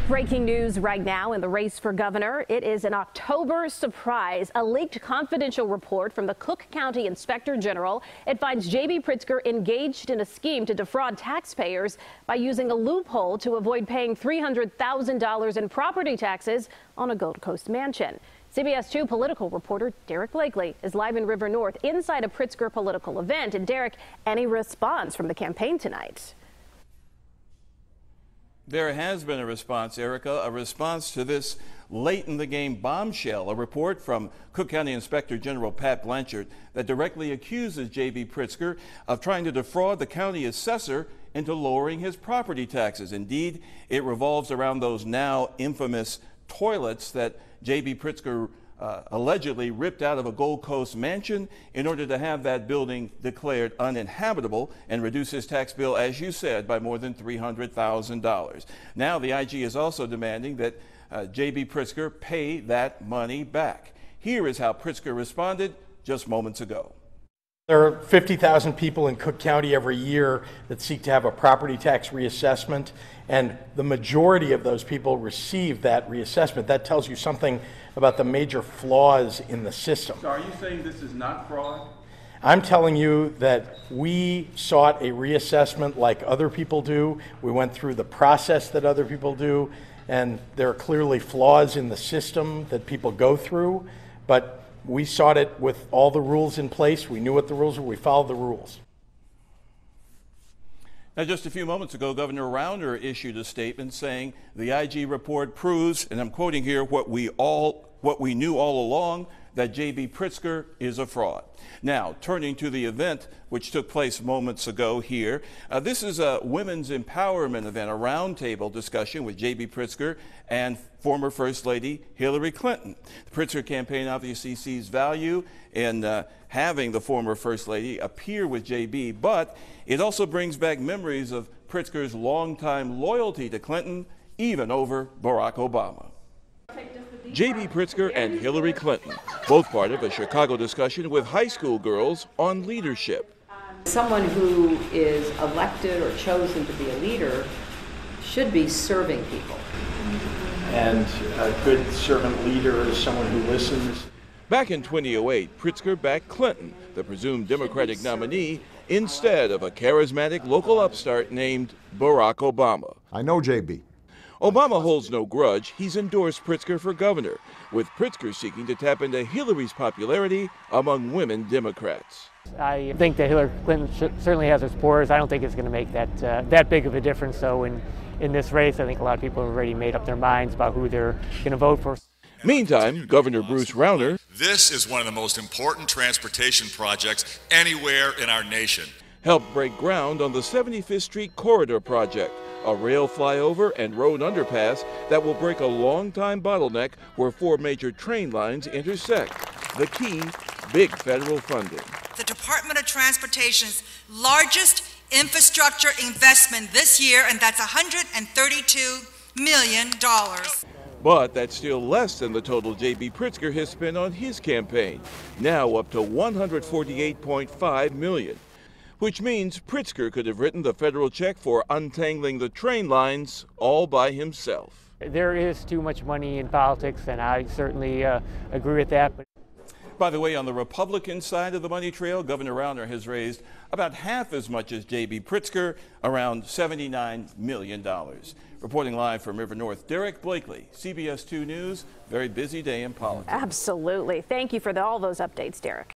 Breaking news right now in the race for governor. It is an October surprise. A leaked confidential report from the Cook County Inspector General. It finds J.B. Pritzker engaged in a scheme to defraud taxpayers by using a loophole to avoid paying $300,000 in property taxes on a Gold Coast mansion. CBS 2 political reporter Derek Blakely is live in River North inside a Pritzker political event. And Derek, any response from the campaign tonight? There has been a response, Erica, a response to this late-in-the-game bombshell, a report from Cook County Inspector General Pat Blanchard that directly accuses J.B. Pritzker of trying to defraud the county assessor into lowering his property taxes. Indeed, it revolves around those now infamous toilets that J.B. Pritzker allegedly ripped out of a Gold Coast mansion in order to have that building declared uninhabitable and reduce his tax bill, as you said, by more than $300,000. Now the IG is also demanding that J.B. Pritzker pay that money back. Here is how Pritzker responded just moments ago. There are 50,000 people in Cook County every year that seek to have a property tax reassessment, and the majority of those people receive that reassessment. That tells you something about the major flaws in the system. So are you saying this is not fraud? I'm telling you that we sought a reassessment like other people do. We went through the process that other people do, and there are clearly flaws in the system that people go through, but we sought it with all the rules in place. We knew what the rules were. We followed the rules. Now, just a few moments ago, Governor Rauner issued a statement saying the IG report proves, and I'm quoting here, what we knew all along, that J.B. Pritzker is a fraud. Now, turning to the event which took place moments ago here, this is a women's empowerment event, a roundtable discussion with J.B. Pritzker and former First Lady Hillary Clinton. The Pritzker campaign obviously sees value in having the former First Lady appear with J.B., but it also brings back memories of Pritzker's longtime loyalty to Clinton, even over Barack Obama. J.B. Pritzker and Hillary Clinton, both part of a Chicago discussion with high school girls on leadership. Someone who is elected or chosen to be a leader should be serving people. And a good servant leader is someone who listens. Back in 2008, Pritzker backed Clinton, the presumed Democratic nominee, instead of a charismatic local upstart named Barack Obama. I know J.B. Obama holds no grudge. He's endorsed Pritzker for governor, with Pritzker seeking to tap into Hillary's popularity among women Democrats. I think that Hillary Clinton certainly has her supporters. I don't think it's going to make that big of a difference, though, in this race. I think a lot of people have already made up their minds about who they're going to vote for. Meantime, Governor Bruce Rauner, this is one of the most important transportation projects anywhere in our nation, helped break ground on the 75th Street Corridor project, a rail flyover and road underpass that will break a long-time bottleneck where four major train lines intersect. The key, big federal funding. The Department of Transportation's largest infrastructure investment this year, and that's $132 million. But that's still less than the total J.B. Pritzker has spent on his campaign, now up to $148.5 million. Which means Pritzker could have written the federal check for untangling the train lines all by himself. There is too much money in politics, and I certainly agree with that. By the way, on the Republican side of the money trail, Governor Rauner has raised about half as much as J.B. Pritzker, around $79 million. Reporting live from River North, Derek Blakely, CBS 2 News. Very busy day in politics. Absolutely. Thank you for all those updates, Derek.